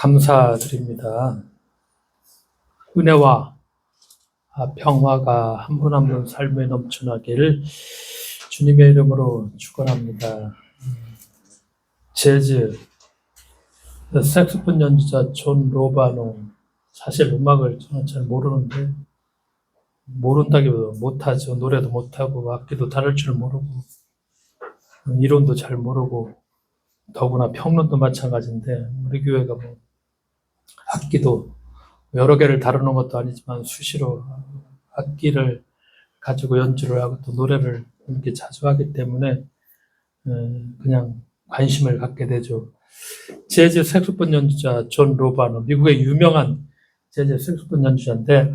감사드립니다. 은혜와 평화가 한 분 한 분 삶에 넘쳐나기를 주님의 이름으로 축원합니다. 재즈, 색소폰 연주자 존 로바노, 사실 음악을 저는 잘 모르는데, 모른다기보다 못하죠. 노래도 못하고 악기도 다룰 줄 모르고 이론도 잘 모르고 더구나 평론도 마찬가지인데, 우리 교회가 뭐 악기도 여러 개를 다루는 것도 아니지만 수시로 악기를 가지고 연주를 하고 또 노래를 이렇게 자주 하기 때문에 그냥 관심을 갖게 되죠. 재즈 색소폰 연주자 존 로바노, 미국의 유명한 재즈 색소폰 연주자인데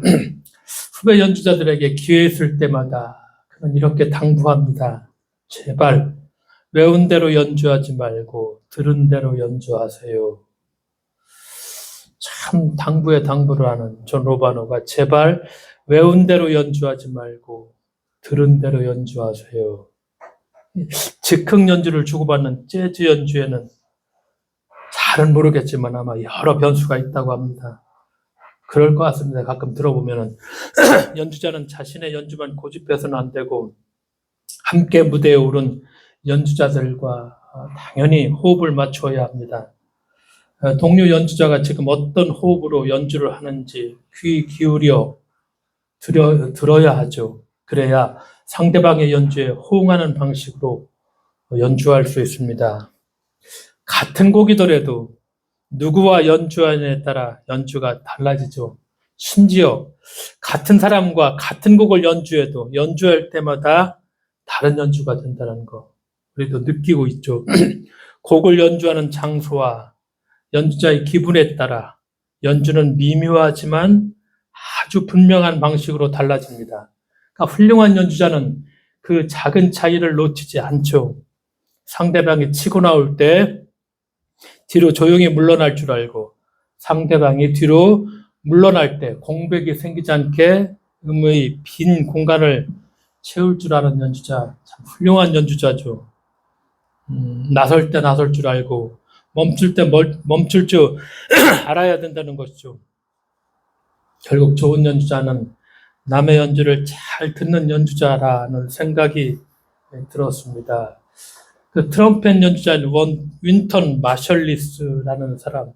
후배 연주자들에게 기회 있을 때마다 그는 이렇게 당부합니다. 제발 외운 대로 연주하지 말고 들은 대로 연주하세요. 참 당부에 당부를 하는 존 로바노가 제발 외운 대로 연주하지 말고 들은 대로 연주하세요. 즉흥 연주를 주고받는 재즈 연주에는 잘은 모르겠지만 아마 여러 변수가 있다고 합니다. 그럴 것 같습니다. 가끔 들어보면은 연주자는 자신의 연주만 고집해서는 안 되고 함께 무대에 오른 연주자들과 당연히 호흡을 맞춰야 합니다. 동료 연주자가 지금 어떤 호흡으로 연주를 하는지 귀 기울여 들어야 하죠. 그래야 상대방의 연주에 호응하는 방식으로 연주할 수 있습니다. 같은 곡이더라도 누구와 연주하느냐에 따라 연주가 달라지죠. 심지어 같은 사람과 같은 곡을 연주해도 연주할 때마다 다른 연주가 된다는 거 우리도 느끼고 있죠. 곡을 연주하는 장소와 연주자의 기분에 따라 연주는 미묘하지만 아주 분명한 방식으로 달라집니다. 그러니까 훌륭한 연주자는 그 작은 차이를 놓치지 않죠. 상대방이 치고 나올 때 뒤로 조용히 물러날 줄 알고 상대방이 뒤로 물러날 때 공백이 생기지 않게 음의 빈 공간을 채울 줄 아는 연주자, 참 훌륭한 연주자죠. 나설 때 나설 줄 알고 멈출 때 멈출 줄 알아야 된다는 것이죠. 결국 좋은 연주자는 남의 연주를 잘 듣는 연주자라는 생각이 들었습니다. 그 트럼펫 연주자인 윈턴 마셜리스라는 사람,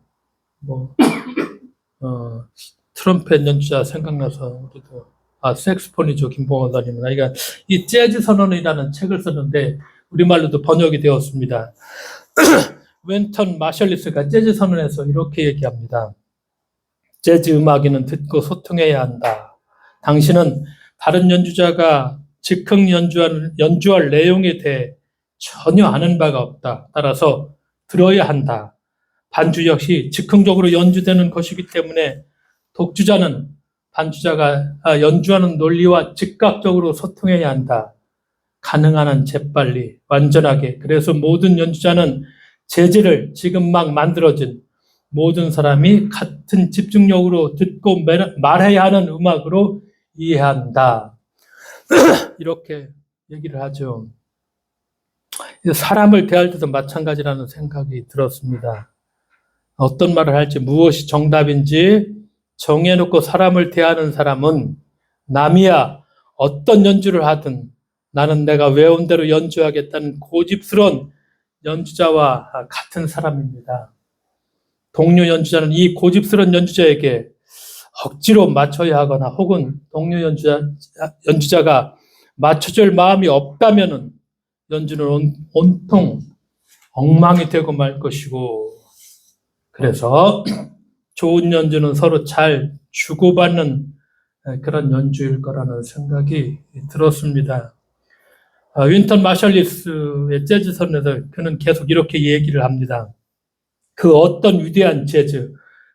트럼펫 연주자 생각나서 우리도 색스폰이죠. 김봉원 선생님은. 그러니까 이 재즈 선언이라는 책을 썼는데 우리말로도 번역이 되었습니다. 윈턴 마셜리스가 재즈 선언에서 이렇게 얘기합니다. 재즈 음악인은 듣고 소통해야 한다. 당신은 다른 연주자가 즉흥 연주할 내용에 대해 전혀 아는 바가 없다. 따라서 들어야 한다. 반주 역시 즉흥적으로 연주되는 것이기 때문에 독주자는 반주자가 연주하는 논리와 즉각적으로 소통해야 한다. 가능한 한 재빨리, 완전하게. 그래서 모든 연주자는 재즈를 지금 막 만들어진 모든 사람이 같은 집중력으로 듣고 말해야 하는 음악으로 이해한다. 이렇게 얘기를 하죠. 사람을 대할 때도 마찬가지라는 생각이 들었습니다. 어떤 말을 할지 무엇이 정답인지 정해놓고 사람을 대하는 사람은 남이야 어떤 연주를 하든 나는 내가 외운 대로 연주하겠다는 고집스러운 연주자와 같은 사람입니다. 동료 연주자는 이 고집스러운 연주자에게 억지로 맞춰야 하거나 혹은 동료 연주자가 맞춰줄 마음이 없다면은 연주는 온통 엉망이 되고 말 것이고, 그래서 좋은 연주는 서로 잘 주고받는 그런 연주일 거라는 생각이 들었습니다. 윈턴 마셜리스의 재즈 선에서 그는 계속 이렇게 얘기를 합니다. 그 어떤 위대한 재즈,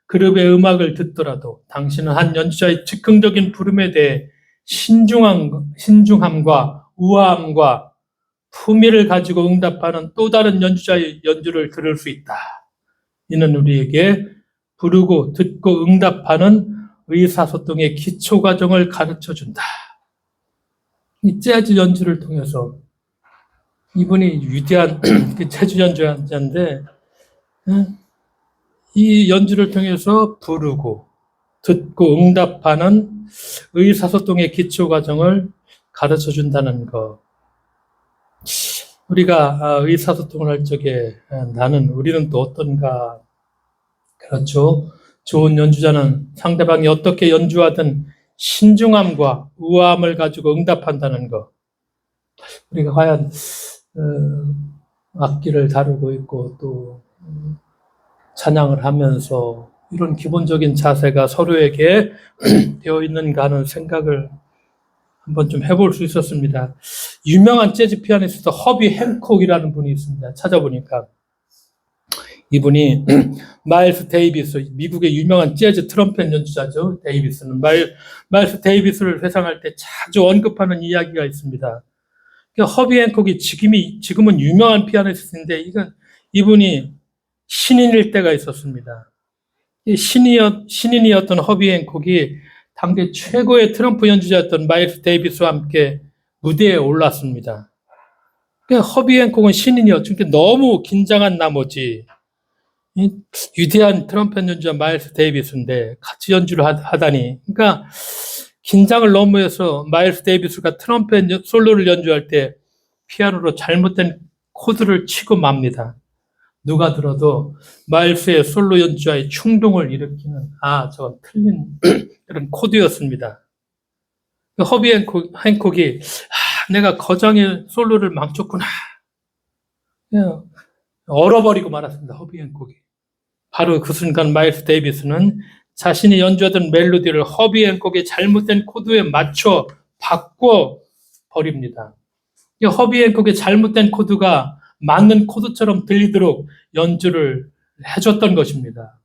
그룹의 음악을 듣더라도 당신은 한 연주자의 즉흥적인 부름에 대해 신중함과 우아함과 품위를 가지고 응답하는 또 다른 연주자의 연주를 들을 수 있다. 이는 우리에게 부르고 듣고 응답하는 의사소통의 기초 과정을 가르쳐준다. 이 재즈 연주를 통해서 이분이 위대한 재즈 연주자인데 이 연주를 통해서 부르고 듣고 응답하는 의사소통의 기초 과정을 가르쳐 준다는 것. 우리가 의사소통을 할 적에 우리는 또 어떤가. 그렇죠. 좋은 연주자는 상대방이 어떻게 연주하든 신중함과 우아함을 가지고 응답한다는 것. 우리가 과연 악기를 다루고 있고 또 찬양을 하면서 이런 기본적인 자세가 서로에게 되어 있는가 하는 생각을 한번 좀 해볼 수 있었습니다. 유명한 재즈 피아니스트 허비 행콕이라는 분이 있습니다. 찾아보니까 이분이 마일스 데이비스, 미국의 유명한 재즈 트럼펫 연주자죠. 데이비스는 마일스 데이비스를 회상할 때 자주 언급하는 이야기가 있습니다. 허비 행콕이 지금은 유명한 피아니스트인데 이분이 신인일 때가 있었습니다. 신인이었던 허비 행콕이 당대 최고의 트럼프 연주자였던 마일스 데이비스와 함께 무대에 올랐습니다. 허비 행콕은 신인이었죠. 너무 긴장한 나머지 위대한 트럼펫 연주자 마일스 데이비스인데 같이 연주를 하다니, 그러니까 긴장을 너무 해서 마일스 데이비스가 트럼펫 솔로를 연주할 때 피아노로 잘못된 코드를 치고 맙니다. 누가 들어도 마일스의 솔로 연주와의 충동을 일으키는 저건 틀린 그런 코드였습니다. 허비 행콕이 내가 거장의 솔로를 망쳤구나, 그냥 얼어버리고 말았습니다. 허비 행콕이. 바로 그 순간 마일스 데이비스는 자신이 연주하던 멜로디를 허비 행콕의 잘못된 코드에 맞춰 바꿔 버립니다. 이 허비 행콕의 잘못된 코드가 맞는 코드처럼 들리도록 연주를 해줬던 것입니다.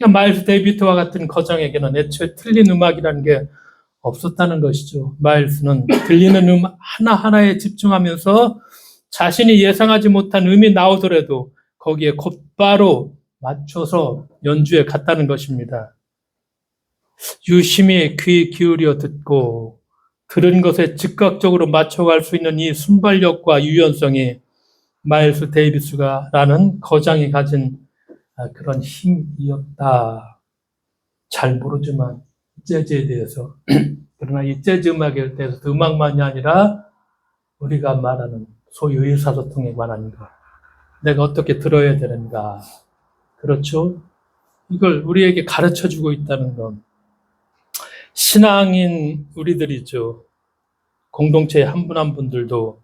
마일스 데이비스와 같은 거장에게는 애초에 틀린 음악이라는 게 없었다는 것이죠. 마일스는 들리는 음악 하나하나에 집중하면서 자신이 예상하지 못한 음이 나오더라도 거기에 곧바로 맞춰서 연주에 갔다는 것입니다. 유심히 귀 기울여 듣고 들은 것에 즉각적으로 맞춰갈 수 있는 이 순발력과 유연성이 마일스 데이비스라는 거장이 가진 그런 힘이었다. 잘 모르지만 재즈에 대해서 그러나 이 재즈 음악에 대해서 음악만이 아니라 우리가 말하는 소위 의사소통에 관한 것, 내가 어떻게 들어야 되는가, 그렇죠? 이걸 우리에게 가르쳐주고 있다는 건 신앙인 우리들이죠. 공동체의 한 분 한 분들도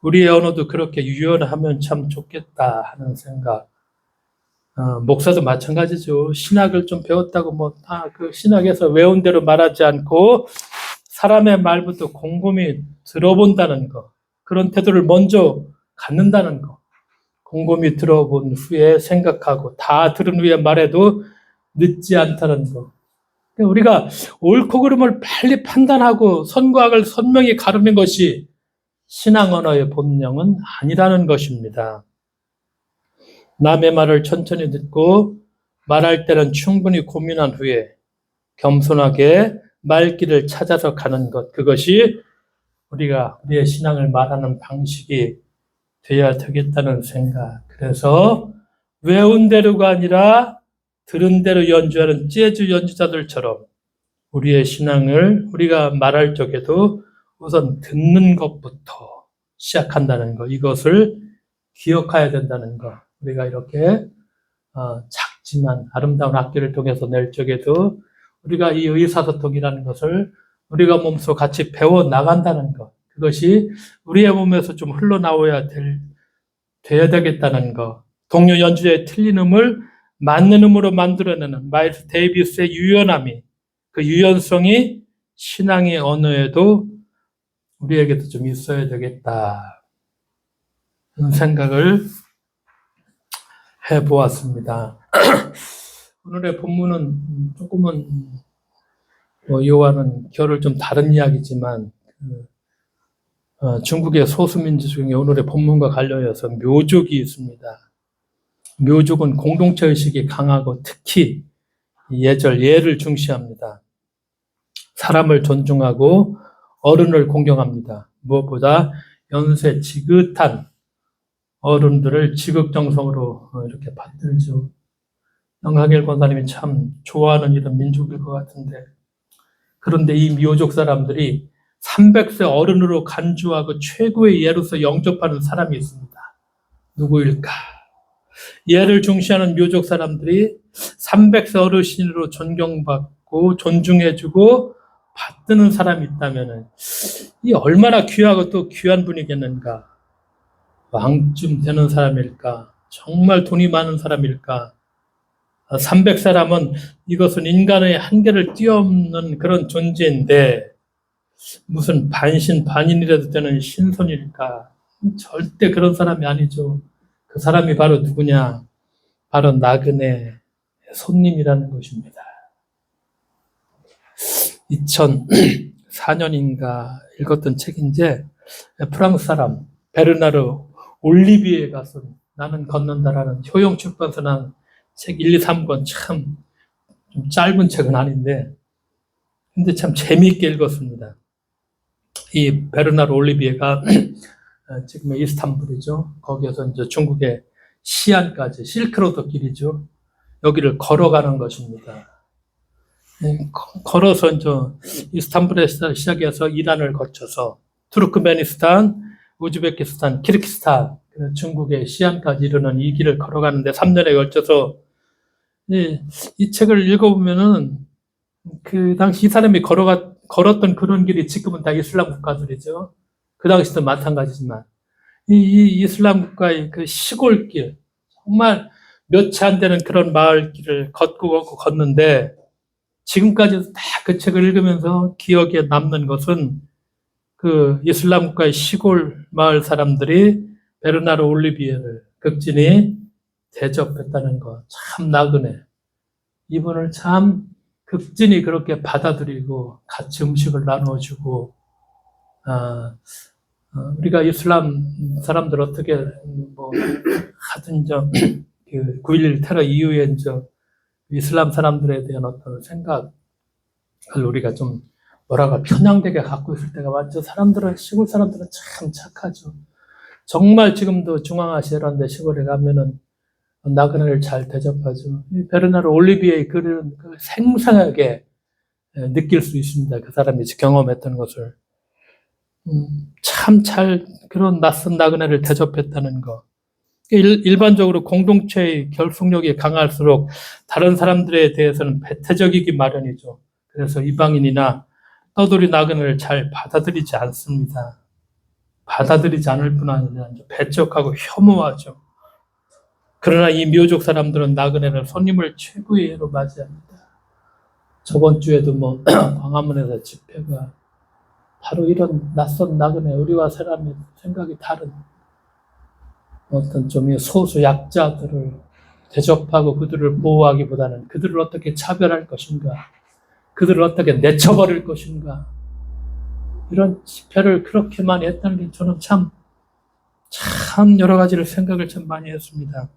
우리의 언어도 그렇게 유연하면 참 좋겠다 하는 생각. 목사도 마찬가지죠. 신학을 좀 배웠다고 그 신학에서 외운 대로 말하지 않고 사람의 말부터 곰곰이 들어본다는 거, 그런 태도를 먼저 갖는다는 거, 곰곰이 들어본 후에 생각하고 다 들은 후에 말해도 늦지 않다는 거. 우리가 옳고 그름을 빨리 판단하고 선과악을 선명히 가르는 것이 신앙 언어의 본령은 아니라는 것입니다. 남의 말을 천천히 듣고 말할 때는 충분히 고민한 후에 겸손하게 말길을 찾아서 가는 것, 그것이 우리의 신앙을 말하는 방식이 되어야 되겠다는 생각. 그래서 외운 대로가 아니라 들은 대로 연주하는 재즈 연주자들처럼 우리의 신앙을 우리가 말할 적에도 우선 듣는 것부터 시작한다는 것, 이것을 기억해야 된다는 것. 우리가 이렇게 작지만 아름다운 악기를 통해서 낼 적에도 우리가 이 의사소통이라는 것을 우리가 몸소 같이 배워나간다는 것, 그것이 우리의 몸에서 좀 흘러나와야 돼야 되겠다는 것. 동료 연주자의 틀린 음을 맞는 음으로 만들어내는 마일스 데이비스의 유연함이, 그 유연성이 신앙의 언어에도 우리에게도 좀 있어야 되겠다 그런 생각을 해보았습니다. 오늘의 본문은 조금은 이와는 결을 좀 다른 이야기지만 중국의 소수민족 중에 오늘의 본문과 관련해서 묘족이 있습니다. 묘족은 공동체 의식이 강하고 특히 예를 중시합니다. 사람을 존중하고 어른을 공경합니다. 무엇보다 연세 지긋한 어른들을 지극정성으로 이렇게 받들죠. 영하길 권사님이 참 좋아하는 이런 민족일 것 같은데, 그런데 이 묘족 사람들이 300세 어른으로 간주하고 최고의 예로서 영접하는 사람이 있습니다. 누구일까? 예를 중시하는 묘족 사람들이 300세 어르신으로 존경받고 존중해주고 받드는 사람이 있다면 이 얼마나 귀하고 또 귀한 분이겠는가? 왕쯤 되는 사람일까? 정말 돈이 많은 사람일까? 300사람은 이것은 인간의 한계를 뛰어넘는 그런 존재인데 무슨 반신반인이라도 되는 신선일까? 절대 그런 사람이 아니죠. 그 사람이 바로 누구냐? 바로 나그네 손님이라는 것입니다. 2004년인가 읽었던 책인데 프랑스 사람 베르나르 올리비에가 쓴 나는 걷는다라는 효용 출판사 난 책 1, 2, 3권 참 좀 짧은 책은 아닌데 근데 참 재미있게 읽었습니다. 이 베르나르 올리비에가 지금의 이스탄불이죠. 거기에서 이제 중국의 시안까지 실크로드 길이죠. 여기를 걸어가는 것입니다. 걸어서 이제 이스탄불에서 시작해서 이란을 거쳐서 투르크메니스탄, 우즈베키스탄, 키르기스탄, 중국의 시안까지 이르는 이 길을 걸어가는데 3년에 걸쳐서 이 책을 읽어보면은 그 당시 이 사람이 걸었던 그런 길이 지금은 다 이슬람 국가들이죠. 그 당시도 마찬가지지만 이 이슬람 국가의 그 시골길 정말 몇 채 안 되는 그런 마을 길을 걷고 걷는데 지금까지도 다 그 책을 읽으면서 기억에 남는 것은 그 이슬람 국가의 시골 마을 사람들이 베르나르 올리비에를 극진히 대접했다는 것. 참 나그네. 이분을 참 극진히 그렇게 받아들이고 같이 음식을 나눠주고 우리가 이슬람 사람들 어떻게 뭐 하든 그 9.11 테러 이후에 이슬람 사람들에 대한 어떤 생각을 우리가 좀 편향되게 갖고 있을 때가 많죠. 시골 사람들은 참 착하죠. 정말 지금도 중앙아시아 이런 데 시골에 가면은 나그네를 잘 대접하죠. 이 베르나르 올리비에의 글은 생생하게 느낄 수 있습니다. 그 사람이 경험했던 것을. 참 잘 그런 낯선 나그네를 대접했다는 거. 일반적으로 공동체의 결속력이 강할수록 다른 사람들에 대해서는 배타적이기 마련이죠. 그래서 이방인이나 떠돌이 나그네를 잘 받아들이지 않습니다. 받아들이지 않을 뿐 아니라 배척하고 혐오하죠. 그러나 이 묘족 사람들은 나그네를 손님을 최고의 예로 맞이합니다. 저번 주에도 광화문에서 집회가 바로 이런 낯선 나그네, 우리와 사람의 생각이 다른 어떤 좀 소수 약자들을 대접하고 그들을 보호하기보다는 그들을 어떻게 차별할 것인가, 그들을 어떻게 내쳐버릴 것인가, 이런 집회를 그렇게 많이 했다는 게 저는 참 여러 가지를 생각을 참 많이 했습니다.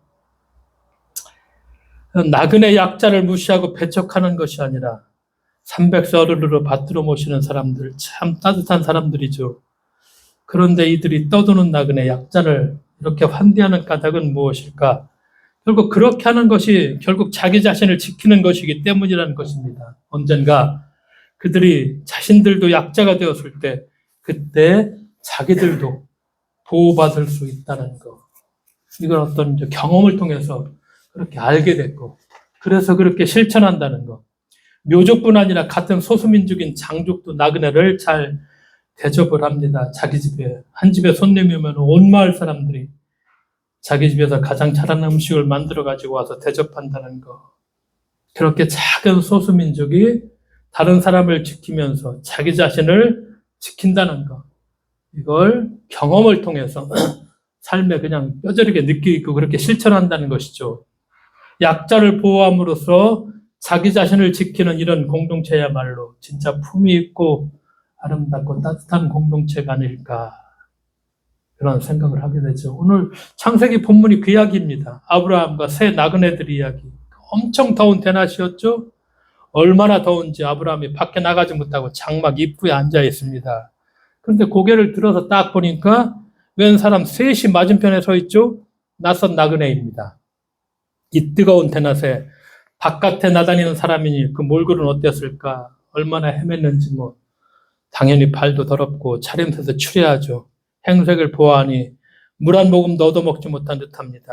나그네 약자를 무시하고 배척하는 것이 아니라 300세 어른으로 받들어 모시는 사람들, 참 따뜻한 사람들이죠. 그런데 이들이 떠도는 나그네 약자를 이렇게 환대하는 까닭은 무엇일까? 결국 그렇게 하는 것이 결국 자기 자신을 지키는 것이기 때문이라는 것입니다. 언젠가 그들이 자신들도 약자가 되었을 때 그때 자기들도 보호받을 수 있다는 것. 이걸 어떤 경험을 통해서 그렇게 알게 됐고 그래서 그렇게 실천한다는 것. 묘족뿐 아니라 같은 소수민족인 장족도 나그네를 잘 대접을 합니다. 자기 집에 한 집에 손님이 오면 온 마을 사람들이 자기 집에서 가장 잘하는 음식을 만들어 가지고 와서 대접한다는 것. 그렇게 작은 소수민족이 다른 사람을 지키면서 자기 자신을 지킨다는 것. 이걸 경험을 통해서 삶에 그냥 뼈저리게 느끼고 그렇게 실천한다는 것이죠. 약자를 보호함으로써 자기 자신을 지키는 이런 공동체야말로 진짜 품위 있고 아름답고 따뜻한 공동체가 아닐까 그런 생각을 하게 되죠. 오늘 창세기 본문이 그 이야기입니다. 아브라함과 세 나그네들 이야기. 엄청 더운 대낮이었죠. 얼마나 더운지 아브라함이 밖에 나가지 못하고 장막 입구에 앉아 있습니다. 그런데 고개를 들어서 딱 보니까 웬 사람 셋이 맞은편에 서 있죠. 낯선 나그네입니다. 이 뜨거운 대낮에 바깥에 나다니는 사람이니 그 몰골은 어땠을까? 얼마나 헤맸는지 당연히 발도 더럽고 차림새도 추레하죠. 행색을 보아하니 물 한 모금도 얻어먹지 못한 듯합니다.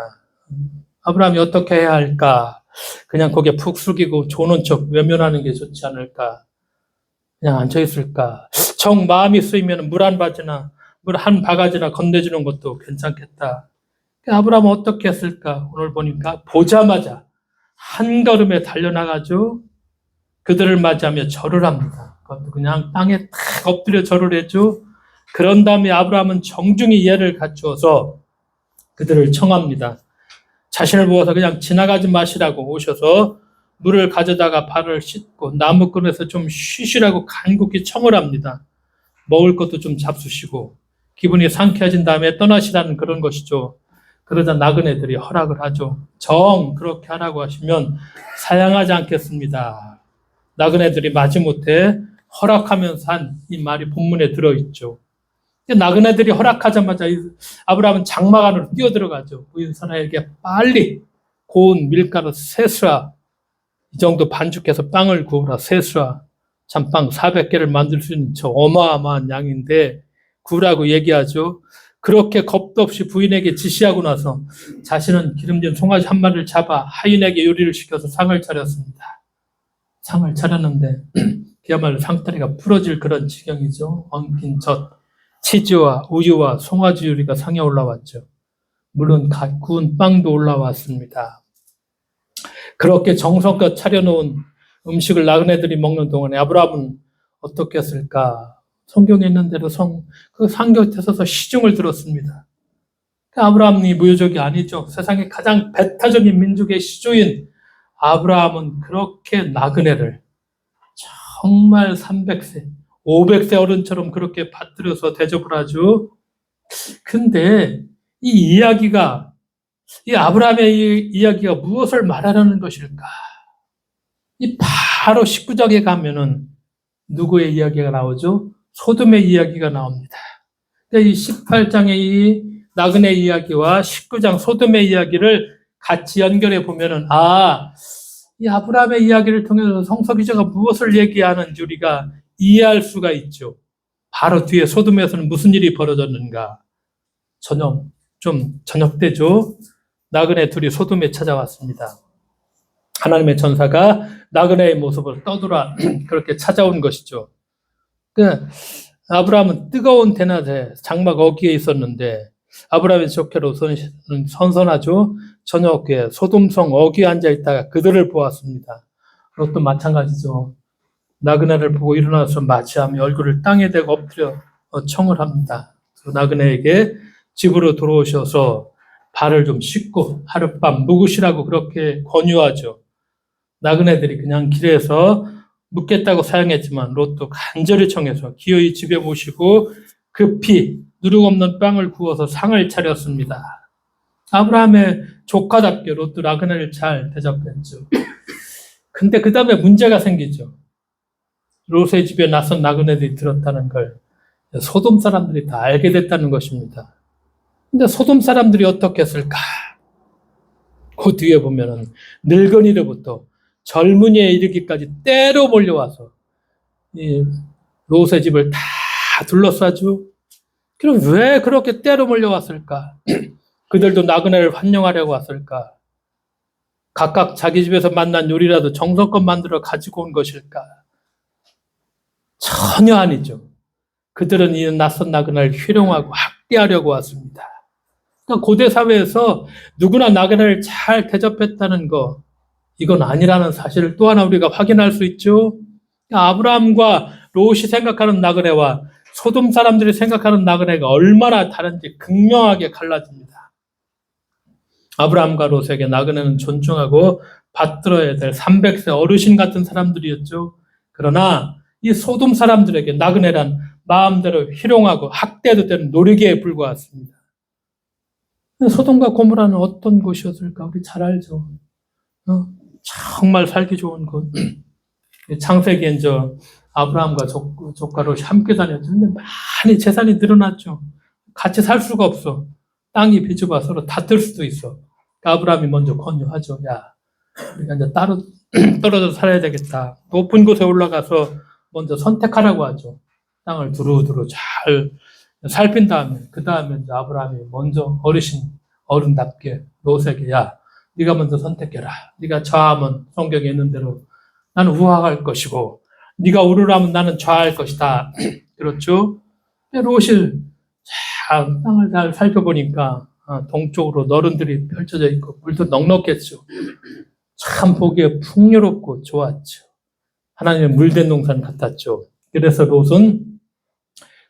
아브라함이 어떻게 해야 할까? 그냥 고개 푹 숙이고 조는 척 외면하는 게 좋지 않을까? 그냥 앉아있을까? 정 마음이 쓰이면 물 한 바지나 물 한 바가지나 건네주는 것도 괜찮겠다. 아브라함은 어떻게 했을까? 오늘 보니까 보자마자 한 걸음에 달려나가죠. 그들을 맞이하며 절을 합니다. 그것도 그냥 땅에 탁 엎드려 절을 했죠. 그런 다음에 아브라함은 정중히 예를 갖추어서 그들을 청합니다. 자신을 보아서 그냥 지나가지 마시라고 오셔서 물을 가져다가 발을 씻고 나무꾼에서 좀 쉬시라고 간곡히 청을 합니다. 먹을 것도 좀 잡수시고 기분이 상쾌해진 다음에 떠나시라는 그런 것이죠. 그러자 나그네들이 허락을 하죠. 정 그렇게 하라고 하시면 사양하지 않겠습니다. 나그네들이 마지못해 허락하면서 한 이 말이 본문에 들어있죠. 나그네들이 허락하자마자 아브라함은 장막 안으로 뛰어들어가죠. 부인사라에게 빨리 고운 밀가루 세수라, 이 정도 반죽해서 빵을 구우라, 세수라. 잠빵 400개를 만들 수 있는 저 어마어마한 양인데 구우라고 얘기하죠. 그렇게 겁도 없이 부인에게 지시하고 나서 자신은 기름진 송아지 한 마리를 잡아 하인에게 요리를 시켜서 상을 차렸습니다. 상을 차렸는데 그야말로 상다리가 부러질 그런 지경이죠. 엉킨 젖, 치즈와 우유와 송아지 요리가 상에 올라왔죠. 물론 갓 구운 빵도 올라왔습니다. 그렇게 정성껏 차려놓은 음식을 나그네들이 먹는 동안에 아브라함은 어떻게 했을까? 성경에 있는 대로 그 상 곁에 서서 시중을 들었습니다. 아브라함이 무유족이 아니죠. 세상의 가장 배타적인 민족의 시조인 아브라함은 그렇게 나그네를 정말 300세, 500세 어른처럼 그렇게 받들여서 대접을 하죠. 근데 이 이야기가, 이 아브라함의 이야기가 무엇을 말하려는 것일까? 이 바로 19장에 가면은 누구의 이야기가 나오죠? 소돔의 이야기가 나옵니다. 그러니까 이 18장의 이 나그네 이야기와 19장 소돔의 이야기를 같이 연결해 보면은, 이 아브라함의 이야기를 통해서 성서 기자가 무엇을 얘기하는지 우리가 이해할 수가 있죠. 바로 뒤에 소돔에서는 무슨 일이 벌어졌는가? 저녁 때죠. 나그네 둘이 소돔에 찾아왔습니다. 하나님의 전사가 나그네의 모습을 떠돌아 그렇게 찾아온 것이죠. 아브라함은 뜨거운 대낮에 장막 어귀에 있었는데 아브라함의 조카로서는 선선하죠. 저녁에 소돔성 어귀에 앉아있다가 그들을 보았습니다. 그것도 마찬가지죠. 나그네를 보고 일어나서 맞이하며 얼굴을 땅에 대고 엎드려 청을 합니다. 그 나그네에게 집으로 들어오셔서 발을 좀 씻고 하룻밤 묵으시라고 그렇게 권유하죠. 나그네들이 그냥 길에서 묵겠다고 사양했지만 롯도 간절히 청해서 기어이 집에 모시고 급히 누룩 없는 빵을 구워서 상을 차렸습니다. 아브라함의 조카답게 롯도 나그네를 잘 대접했죠. 근데 그 다음에 문제가 생기죠. 롯의 집에 낯선 나그네들이 들었다는 걸 소돔 사람들이 다 알게 됐다는 것입니다. 근데 소돔 사람들이 어떻게 했을까? 그 뒤에 보면은 늙은이로부터 젊은이에 이르기까지 때로 몰려와서 이 롯의 집을 다 둘러싸죠. 그럼 왜 그렇게 때로 몰려왔을까? 그들도 나그네를 환영하려고 왔을까? 각각 자기 집에서 만난 요리라도 정성껏 만들어 가지고 온 것일까? 전혀 아니죠. 그들은 이 낯선 나그네를 희롱하고 학대하려고 왔습니다. 그러니까 고대 사회에서 누구나 나그네를 잘 대접했다는 거, 이건 아니라는 사실을 또 하나 우리가 확인할 수 있죠. 아브라함과 롯이 생각하는 나그네와 소돔 사람들이 생각하는 나그네가 얼마나 다른지 극명하게 갈라집니다. 아브라함과 롯에게 나그네는 존중하고 받들어야 될 300세 어르신 같은 사람들이었죠. 그러나 이 소돔 사람들에게 나그네란 마음대로 희롱하고 학대해도 되는 놀이개에 불과했습니다. 소돔과 고모라는 어떤 곳이었을까? 우리 잘 알죠. 정말 살기 좋은 곳. 창세기엔 아브라함과 조카 롯이 함께 다녔죠. 근데 많이 재산이 늘어났죠. 같이 살 수가 없어. 땅이 비좁아 서로 다툴 수도 있어. 아브라함이 먼저 권유하죠. 야, 우리가 이제 따로 떨어져 살아야 되겠다. 높은 곳에 올라가서 먼저 선택하라고 하죠. 땅을 두루두루 잘 살핀 다음에 그 다음에 이제 아브라함이 먼저 어른답게 롯에게 야 네가 먼저 선택해라. 네가 좌하면 성경에 있는 대로 나는 우하할 것이고 네가 우르라면 나는 좌할 것이다. 그렇죠? 롯이 참 땅을 잘 살펴보니까 동쪽으로 너른들이 펼쳐져 있고 물도 넉넉했죠. 참 보기에 풍요롭고 좋았죠. 하나님의 물된 동산 같았죠. 그래서 롯은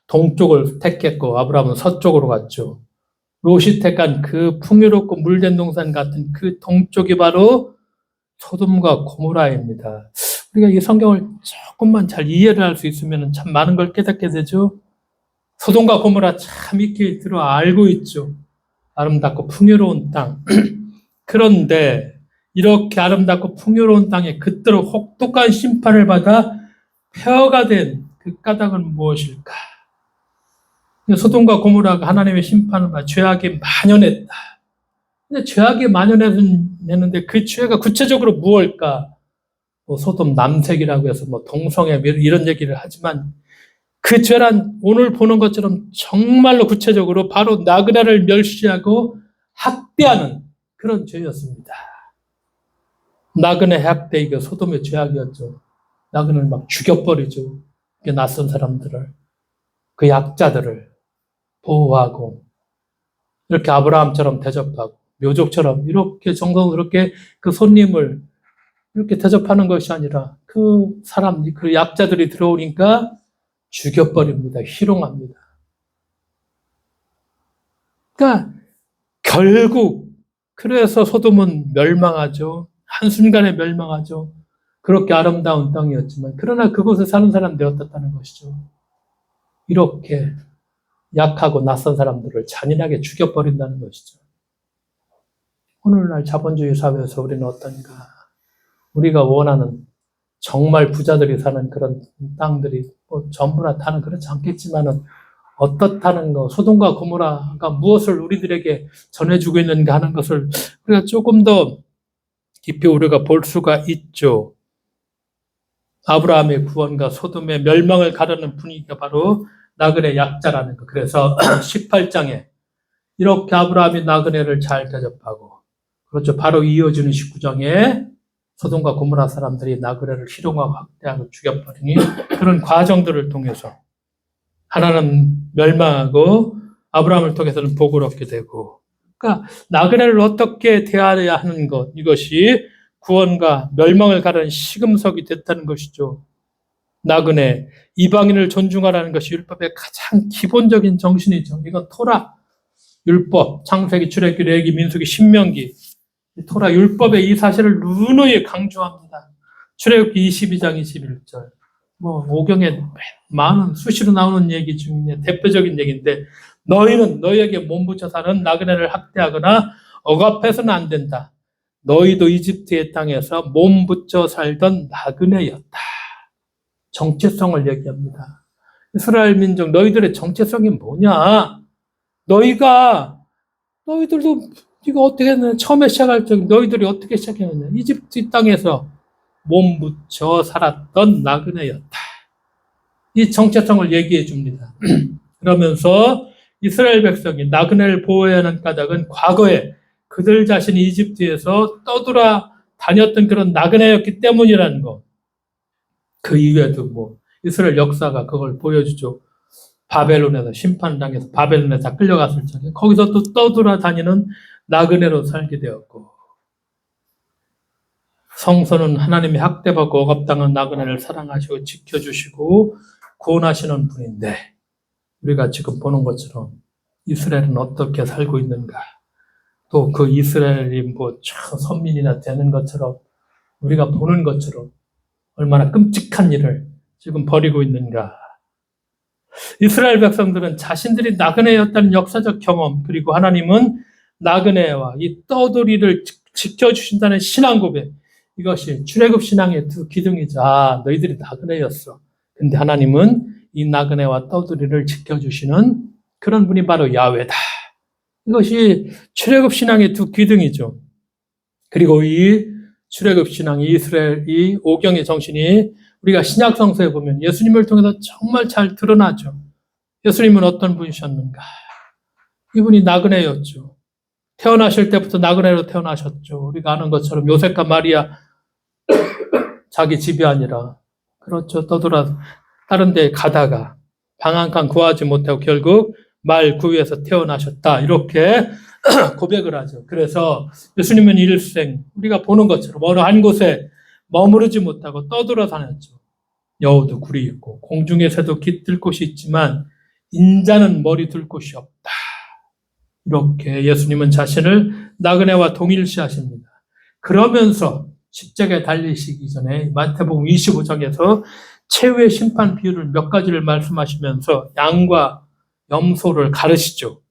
동쪽을 택했고 아브라함은 서쪽으로 갔죠. 롯이 택한 그 풍요롭고 물된 동산 같은 그 동쪽이 바로 소돔과 고모라입니다. 우리가 이 성경을 조금만 잘 이해를 할 수 있으면 참 많은 걸 깨닫게 되죠. 소돔과 고모라 참 익히 들어 알고 있죠. 아름답고 풍요로운 땅. 그런데 이렇게 아름답고 풍요로운 땅에 그토록 혹독한 심판을 받아 폐허가 된 그 까닭은 무엇일까? 소돔과 고모라가 하나님의 심판을 받아 죄악이 만연했다. 근데 죄악이 만연했는데 그 죄가 구체적으로 무엇일까? 뭐 소돔 남색이라고 해서 뭐 동성애 이런 얘기를 하지만 그 죄란 오늘 보는 것처럼 정말로 구체적으로 바로 나그네를 멸시하고 학대하는 그런 죄였습니다. 나그네 학대 이게 소돔의 죄악이었죠. 나그네를 막 죽여버리죠. 낯선 사람들을 그 약자들을 보호하고 이렇게 아브라함처럼 대접하고 묘족처럼 이렇게 정성스럽게 그 손님을 이렇게 대접하는 것이 아니라 그 사람 그 약자들이 들어오니까 죽여버립니다. 희롱합니다. 그러니까 결국 그래서 소돔은 멸망하죠. 한순간에 멸망하죠. 그렇게 아름다운 땅이었지만 그러나 그곳에 사는 사람들이 어떻다는 것이죠. 이렇게 약하고 낯선 사람들을 잔인하게 죽여버린다는 것이죠. 오늘날 자본주의 사회에서 우리는 어떤가? 우리가 원하는 정말 부자들이 사는 그런 땅들이 뭐 전부나 다는 그렇지 않겠지만은 어떻다는 거, 소돔과 고모라가 무엇을 우리들에게 전해주고 있는가 하는 것을 우리가 조금 더 깊이 우리가 볼 수가 있죠. 아브라함의 구원과 소돔의 멸망을 가르는 분위기가 바로 나그네 약자라는 거. 그래서 18장에 이렇게 아브라함이 나그네를 잘 대접하고, 그렇죠. 바로 이어지는 19장에 소돔과 고모라 사람들이 나그네를 희롱하고 학대하고 죽여버리니 그런 과정들을 통해서 하나는 멸망하고 아브라함을 통해서는 복을 얻게 되고, 그러니까 나그네를 어떻게 대해야 하는 것, 이것이 구원과 멸망을 가르는 시금석이 됐다는 것이죠. 나그네, 이방인을 존중하라는 것이 율법의 가장 기본적인 정신이죠. 이건 토라, 율법, 창세기, 출애굽기, 레위기, 민수기, 신명기, 토라 율법의 이 사실을 누누이 강조합니다. 출애굽기 22장 21절. 뭐 오경에 많은 수시로 나오는 얘기 중에 대표적인 얘기인데 너희는 너희에게 몸부쳐 사는 나그네를 학대하거나 억압해서는 안 된다. 너희도 이집트의 땅에서 몸부쳐 살던 나그네였다. 정체성을 얘기합니다. 이스라엘 민족 너희들의 정체성이 뭐냐? 너희들도 이거 어떻게 했느냐? 처음에 시작할 때 너희들이 어떻게 시작했느냐? 이집트 땅에서 몸부쳐 살았던 나그네였다. 이 정체성을 얘기해 줍니다. 그러면서 이스라엘 백성이 나그네를 보호해야 하는 까닭은 과거에 그들 자신이 이집트에서 떠돌아 다녔던 그런 나그네였기 때문이라는 것. 그 이외에도 뭐 이스라엘 역사가 그걸 보여주죠. 바벨론에서 심판당해서 바벨론에 다 끌려갔을 적에 거기서 또 떠돌아 다니는 나그네로 살게 되었고, 성서는 하나님의 학대받고 억압당한 나그네를 사랑하시고 지켜주시고 구원하시는 분인데 우리가 지금 보는 것처럼 이스라엘은 어떻게 살고 있는가, 또 그 이스라엘이 뭐 선민이나 되는 것처럼 우리가 보는 것처럼 얼마나 끔찍한 일을 지금 벌이고 있는가. 이스라엘 백성들은 자신들이 나그네였다는 역사적 경험, 그리고 하나님은 나그네와 이 떠돌이를 지켜주신다는 신앙 고백, 이것이 출애굽 신앙의 두 기둥이죠. 아, 너희들이 나그네였어. 근데 하나님은 이 나그네와 떠돌이를 지켜주시는 그런 분이 바로 야훼다. 이것이 출애굽 신앙의 두 기둥이죠. 그리고 이 출애굽 신앙이 이스라엘이 오경의 정신이 우리가 신약 성서에 보면 예수님을 통해서 정말 잘 드러나죠. 예수님은 어떤 분이셨는가? 이분이 나그네였죠. 태어나실 때부터 나그네로 태어나셨죠. 우리가 아는 것처럼 요셉과 마리아 자기 집이 아니라 그렇죠. 떠돌아 다른 데 가다가 방 한 칸 구하지 못하고 결국 말 구유에서 태어나셨다. 이렇게 고백을 하죠. 그래서 예수님은 일생 우리가 보는 것처럼 어느 한 곳에 머무르지 못하고 떠돌아 다녔죠. 여우도 굴이 있고 공중의 새도 깃들 곳이 있지만 인자는 머리 둘 곳이 없다. 이렇게 예수님은 자신을 나그네와 동일시하십니다. 그러면서 십자가에 달리시기 전에 마태복음 25장에서 최후의 심판 비유를 몇 가지를 말씀하시면서 양과 염소를 가르치죠.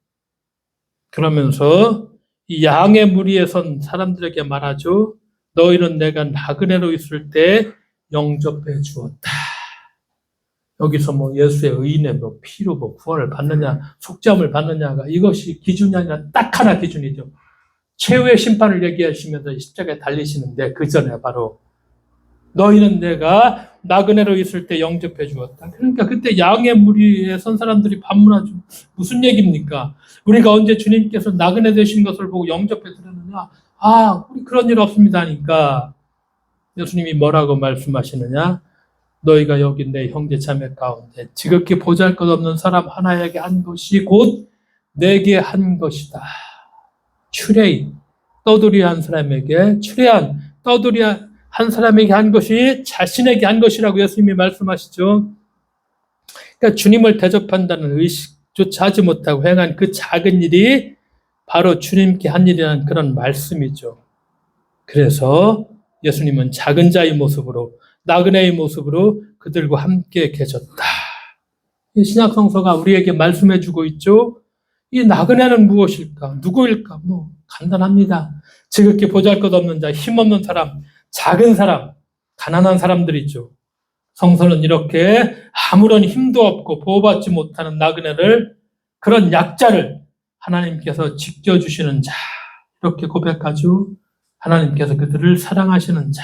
그러면서 이 양의 무리에 선 사람들에게 말하죠. 너희는 내가 나그네로 있을 때 영접해 주었다. 여기서 뭐 예수의 의인의 뭐 피로 뭐 구원을 받느냐, 속죄함을 받느냐가 이것이 기준이 아니라 딱 하나 기준이죠. 최후의 심판을 얘기하시면서 십자가에 달리시는데 그 전에 바로 너희는 내가 나그네로 있을 때 영접해 주었다. 그러니까 그때 양의 무리에 선 사람들이 반문하죠. 무슨 얘기입니까? 우리가 언제 주님께서 나그네 되신 것을 보고 영접해 드렸느냐? 우리 그런 일 없습니다 하니까 예수님이 뭐라고 말씀하시느냐? 너희가 여기 내 형제 자매 가운데 지극히 보잘것없는 사람 하나에게 한 것이 곧 내게 한 것이다. 추레이, 떠돌이 한 사람에게 추레한 떠돌이 한 사람에게 한 것이 자신에게 한 것이라고 예수님이 말씀하시죠. 그러니까 주님을 대접한다는 의식조차 하지 못하고 행한 그 작은 일이 바로 주님께 한 일이라는 그런 말씀이죠. 그래서 예수님은 작은 자의 모습으로 나그네의 모습으로 그들과 함께 계셨다. 이 신약 성서가 우리에게 말씀해 주고 있죠. 이 나그네는 무엇일까? 누구일까? 뭐 간단합니다. 지극히 보잘것없는 자, 힘없는 사람, 작은 사람, 가난한 사람들이죠. 성서는 이렇게 아무런 힘도 없고 보호받지 못하는 나그네를, 그런 약자를 하나님께서 지켜주시는 자, 이렇게 고백하죠. 하나님께서 그들을 사랑하시는 자.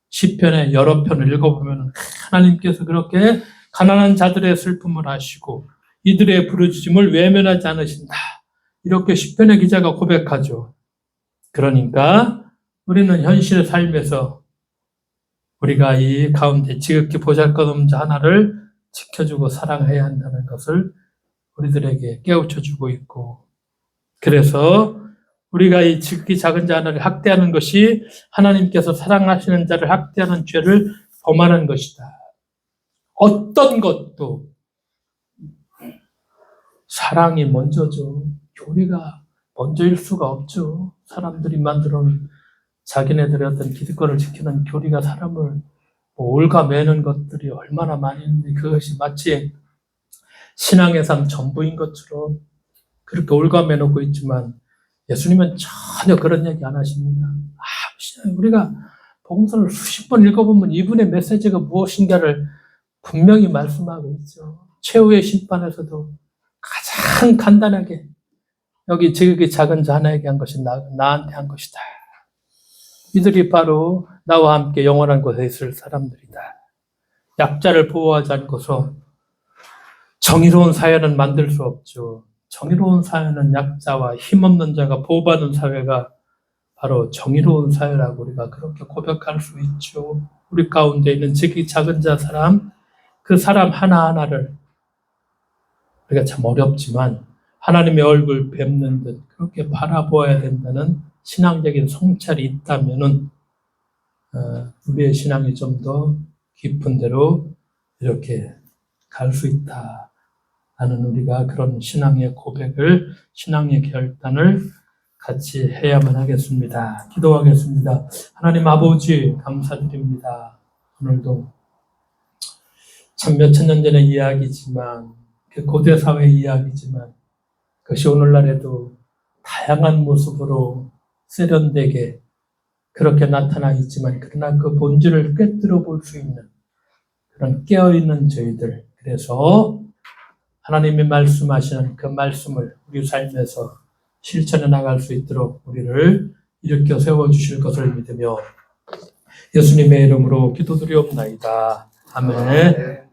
시편의 여러 편을 읽어보면 하나님께서 그렇게 가난한 자들의 슬픔을 아시고 이들의 부르짖음을 외면하지 않으신다. 이렇게 시편의 기자가 고백하죠. 그러니까 우리는 현실의 삶에서 우리가 이 가운데 지극히 보잘것없는 자 하나를 지켜주고 사랑해야 한다는 것을 우리들에게 깨우쳐주고 있고, 그래서 우리가 이 지극히 작은 자 하나를 학대하는 것이 하나님께서 사랑하시는 자를 학대하는 죄를 범하는 것이다. 어떤 것도 사랑이 먼저죠. 교리가 먼저일 수가 없죠. 사람들이 만들어놓은 자기네들의 어떤 기득권을 지키는 교리가 사람을 올가매는 것들이 얼마나 많이 있는데 그것이 마치 신앙의 삶 전부인 것처럼 그렇게 올가매놓고 있지만 예수님은 전혀 그런 얘기 안 하십니다. 우리가 복음서를 수십 번 읽어보면 이분의 메시지가 무엇인가를 분명히 말씀하고 있죠. 최후의 심판에서도 가장 간단하게 여기 지극히 작은 자 하나에게 한 것이 나한테 한 것이다. 이들이 바로 나와 함께 영원한 곳에 있을 사람들이다. 약자를 보호하지 않고서 정의로운 사회는 만들 수 없죠. 정의로운 사회는 약자와 힘없는 자가 보호받는 사회가 바로 정의로운 사회라고 우리가 그렇게 고백할 수 있죠. 우리 가운데 있는 지극히 작은 자 사람, 그 사람 하나하나를 우리가 참 어렵지만 하나님의 얼굴 뵙는 듯 그렇게 바라보아야 된다는 신앙적인 성찰이 있다면은 우리의 신앙이 좀 더 깊은 데로 이렇게 갈 수 있다. 나는 우리가 그런 신앙의 고백을, 신앙의 결단을 같이 해야만 하겠습니다. 기도하겠습니다. 하나님 아버지 감사드립니다. 오늘도 참 몇천 년 전의 이야기지만, 그 고대 사회의 이야기지만 그것이 오늘날에도 다양한 모습으로 세련되게 그렇게 나타나 있지만, 그러나 그 본질을 꿰뚫어 볼 수 있는 그런 깨어있는 저희들, 그래서 하나님이 말씀하시는 그 말씀을 우리 삶에서 실천해 나갈 수 있도록 우리를 일으켜 세워주실 것을 믿으며 예수님의 이름으로 기도드리옵나이다. 아멘.